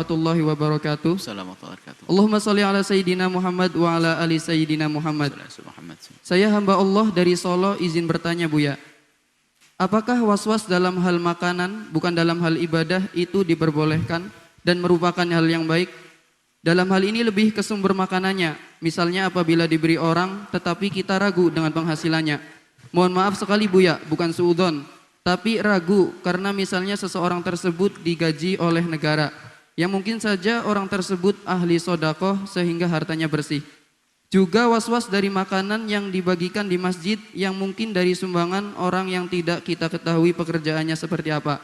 warahmatullahi wabarakatuh. Assalamualaikum warahmatullahi wabarakatuh. Allahumma sholli ala Sayyidina Muhammad wa ala ali Sayyidina Muhammad. Saya hamba Allah dari Solo izin bertanya Buya. Apakah was-was dalam hal makanan, bukan dalam hal ibadah, itu diperbolehkan dan merupakan hal yang baik? Dalam hal ini lebih ke sumber makanannya. Misalnya apabila diberi orang, tetapi kita ragu dengan penghasilannya. Mohon maaf sekali Buya, bukan suudzon. Tapi ragu karena misalnya seseorang tersebut digaji oleh negara yang mungkin saja orang tersebut ahli sodakoh sehingga hartanya bersih. Juga was-was dari makanan yang dibagikan di masjid yang mungkin dari sumbangan orang yang tidak kita ketahui pekerjaannya seperti apa.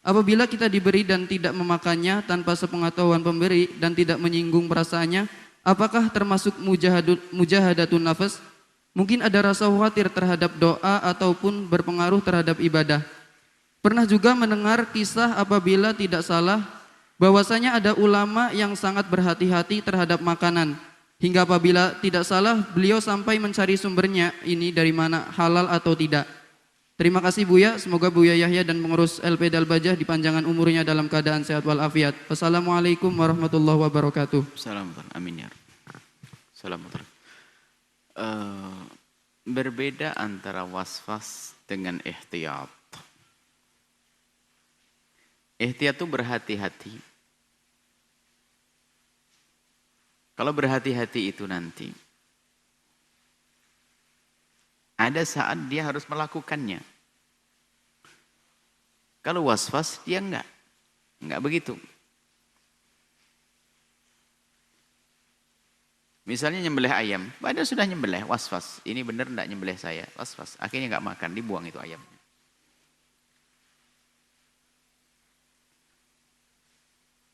Apabila kita diberi dan tidak memakannya tanpa sepengetahuan pemberi dan tidak menyinggung perasaannya, apakah termasuk mujahadatun nafas? Mungkin ada rasa khawatir terhadap doa ataupun berpengaruh terhadap ibadah. Pernah juga mendengar kisah apabila tidak salah bahwasanya ada ulama yang sangat berhati-hati terhadap makanan. Hingga apabila tidak salah beliau sampai mencari sumbernya ini dari mana, halal atau tidak. Terima kasih Buya, semoga Buya Yahya dan pengurus LP Dalbajah dipanjangkan umurnya dalam keadaan sehat walafiat. Wassalamualaikum warahmatullahi wabarakatuh. Assalamualaikum. Amin ya Rabb. Assalamualaikum. Berbeda antara was-was dengan ihtiyat. Ihtiyat itu berhati-hati. Kalau berhati-hati itu nanti ada saat dia harus melakukannya. Kalau was-was dia enggak begitu. Misalnya nyembelih ayam, padahal sudah nyembelih, was-was. Ini benar enggak nyembelih saya, was-was. Akhirnya enggak makan, dibuang itu ayamnya.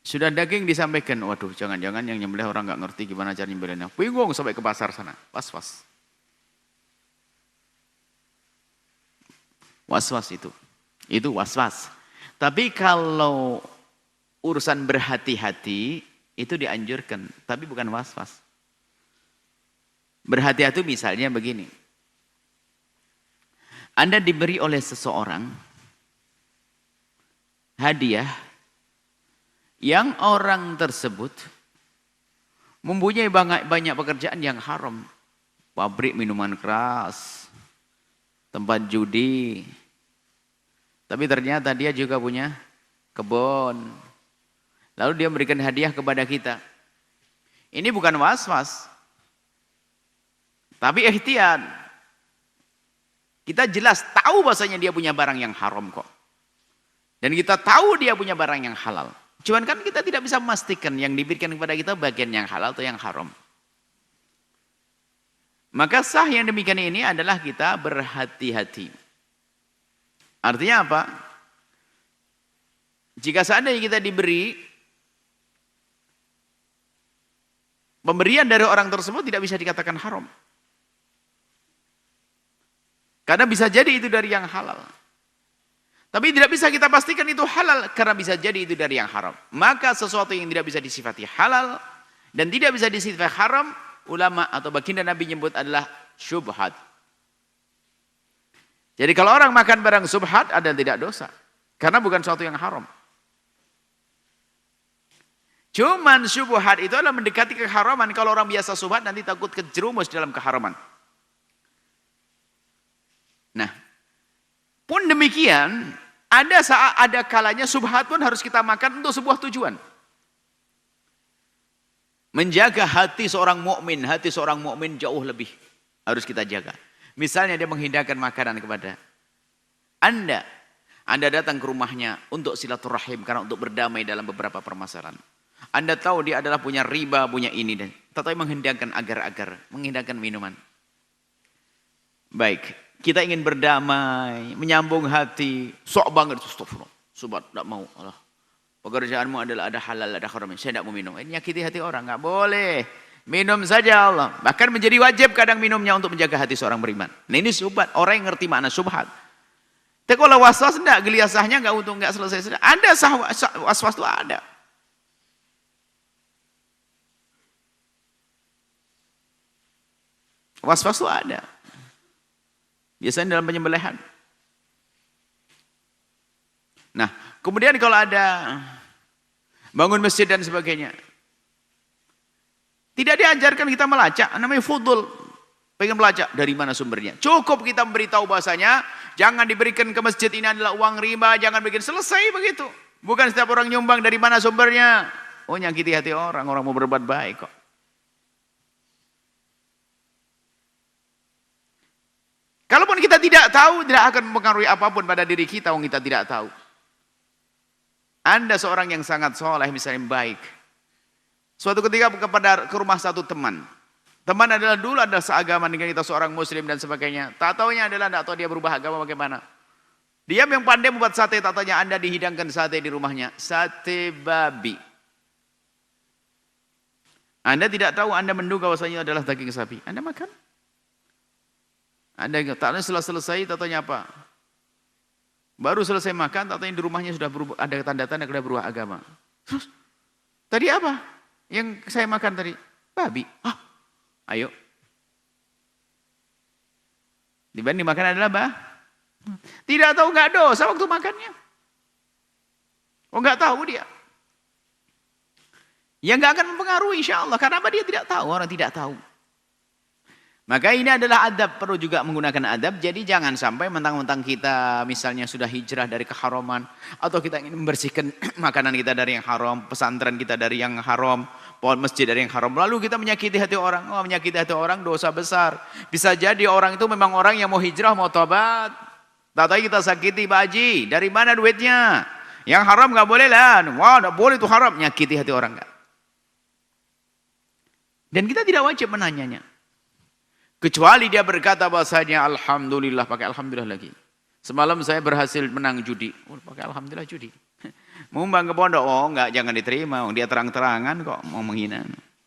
Sudah daging disampaikan, waduh jangan-jangan yang nyembelih orang enggak ngerti gimana cara nyembelihnya. Bingung sampai ke pasar sana, was-was. Was-was itu was-was. Tapi kalau urusan berhati-hati, itu dianjurkan, tapi bukan was-was. Berhati-hati misalnya begini. Anda diberi oleh seseorang hadiah yang orang tersebut mempunyai banyak pekerjaan yang haram. Pabrik minuman keras, tempat judi. Tapi ternyata dia juga punya kebun. Lalu dia memberikan hadiah kepada kita. Ini bukan was-was. Tapi ihtiyat. Kita jelas tahu bahasanya dia punya barang yang haram kok. Dan kita tahu dia punya barang yang halal. Cuman kan kita tidak bisa memastikan yang diberikan kepada kita bagian yang halal atau yang haram. Maka sah yang demikian ini adalah kita berhati-hati. Artinya apa? Jika seandainya kita diberi pemberian dari orang tersebut tidak bisa dikatakan haram. Karena bisa jadi itu dari yang halal. Tapi tidak bisa kita pastikan itu halal karena bisa jadi itu dari yang haram. Maka sesuatu yang tidak bisa disifati halal dan tidak bisa disifati haram, ulama atau baginda Nabi menyebut adalah syubhat. Jadi kalau orang makan barang syubhat ada tidak dosa. Karena bukan sesuatu yang haram. Cuman syubhat itu adalah mendekati keharaman. Kalau orang biasa syubhat nanti takut kejerumus dalam keharaman. Nah, pun demikian, ada kalanya syubhat pun harus kita makan untuk sebuah tujuan. Menjaga hati seorang mukmin jauh lebih harus kita jaga. Misalnya dia menghindarkan makanan kepada Anda. Anda datang ke rumahnya untuk silaturahim karena untuk berdamai dalam beberapa permasalahan. Anda tahu dia adalah punya riba, punya ini dan tetapi menghindarkan agar-agar, menghindarkan minuman. Baik, kita ingin berdamai, menyambung hati, sok banget, astagfirullah, sobat, tidak mau, Allah. Pekerjaanmu adalah ada halal, ada haram, saya tidak mau minum. Ini nyakiti hati orang, nggak boleh. Minum saja Allah. Bahkan menjadi wajib kadang minumnya untuk menjaga hati seorang beriman. Nah ini syubhat, orang yang ngerti makna syubhat. Tapi kalau was-was enggak, geliasahnya enggak selesai. Ada was-was itu ada. Was-was itu ada. Biasanya dalam penyembelihan. Nah, kemudian kalau bangun masjid dan sebagainya. Tidak diajarkan kita melacak, namanya fudul. Pengen melacak, dari mana sumbernya? Cukup kita memberitahu bahasanya, jangan diberikan ke masjid, ini adalah uang riba, jangan bikin, selesai begitu. Bukan setiap orang nyumbang dari mana sumbernya. Oh, nyakiti hati orang mau berbuat baik kok. Kalaupun kita tidak tahu, tidak akan mempengaruhi apapun pada diri kita, kita tidak tahu. Anda seorang yang sangat soleh, misalnya baik. Suatu ketika ke rumah satu teman. Teman adalah dulu adalah seagama dengan kita, seorang muslim dan sebagainya. Tak taunya adalah tidak tahu dia berubah agama bagaimana. Dia yang pandai membuat sate, tak taunya Anda dihidangkan sate di rumahnya. Sate babi. Anda tidak tahu, Anda menduga bahwasanya adalah daging sapi. Anda makan. Anda tak tahu setelah selesai, tak taunya apa. Baru selesai makan, tak taunya di rumahnya sudah berubah, ada tanda-tanda sudah berubah agama. Terus, tadi apa? Yang saya makan tadi? Babi. Hah? Ayo. Dibanding makan adalah apa? Tidak tahu, nggak dosa waktu makannya. Oh, nggak tahu dia. Ya nggak akan mempengaruhi insya Allah. Karena apa? Dia tidak tahu, orang tidak tahu. Maka ini adalah adab, perlu juga menggunakan adab. Jadi jangan sampai mentang-mentang kita misalnya sudah hijrah dari keharaman, atau kita ingin membersihkan makanan kita dari yang haram, pesantren kita dari yang haram, pohon masjid dari yang haram, lalu kita menyakiti hati orang. Oh, menyakiti hati orang dosa besar. Bisa jadi orang itu memang orang yang mau hijrah, mau tobat. Tapi kita sakiti, Pak Haji, dari mana duitnya? Yang haram nggak boleh lah. Wah, nggak boleh itu haram. Nyakiti hati orang nggak? Dan kita tidak wajib menanyanya. Kecuali dia berkata bahasanya alhamdulillah, pakai alhamdulillah lagi. Semalam saya berhasil menang judi. Oh, pakai alhamdulillah judi. Mumbang ke pondok, oh enggak, jangan diterima. Dia terang-terangan kok mau menghina.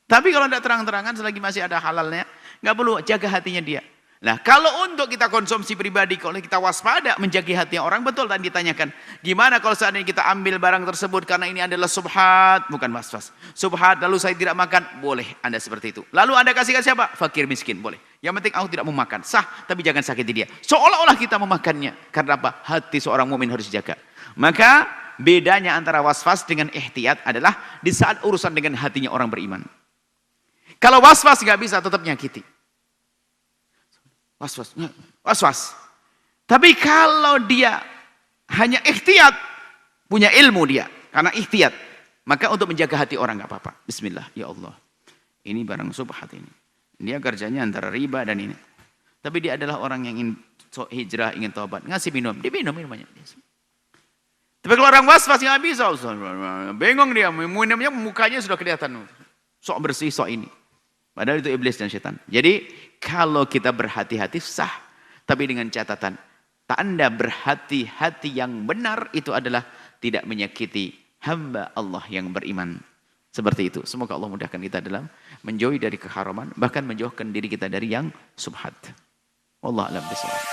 Tapi kalau tidak terang-terangan selagi masih ada halalnya, enggak perlu, jaga hatinya dia. Nah, kalau untuk kita konsumsi pribadi, kalau kita waspada menjaga hati orang, betul tadi ditanyakan, gimana kalau seandainya kita ambil barang tersebut karena ini adalah subhat, bukan waswas. Subhat, lalu saya tidak makan, boleh Anda seperti itu. Lalu Anda kasih ke siapa? Fakir miskin, boleh. Yang penting aku tidak mau makan, sah, tapi jangan sakiti dia. Seolah-olah kita memakannya. Karena apa? Hati seorang mukmin harus dijaga. Maka bedanya antara waswas dengan ihtiyat adalah di saat urusan dengan hatinya orang beriman. Kalau waswas nggak bisa, tetap nyakiti. Was-was. Tapi kalau dia hanya ihtiyat, punya ilmu dia, karena ihtiyat, maka untuk menjaga hati orang nggak apa-apa. Bismillah, ya Allah. Ini barang subhat ini. Dia kerjanya antara riba dan ini. Tapi dia adalah orang yang ingin hijrah, ingin taubat, ngasih minum, diminum minumannya. Tapi kalau orang was-was nggak bisa, bengong dia, minumnya mukanya sudah kelihatan, sok bersih, sok ini. Padahal itu iblis dan setan. Jadi kalau kita berhati-hati sah. Tapi dengan catatan. Tanda berhati-hati yang benar itu adalah tidak menyakiti hamba Allah yang beriman. Seperti itu. Semoga Allah mudahkan kita dalam menjauhi dari keharaman. Bahkan menjauhkan diri kita dari yang subhat. Wallahu a'lam bishawab.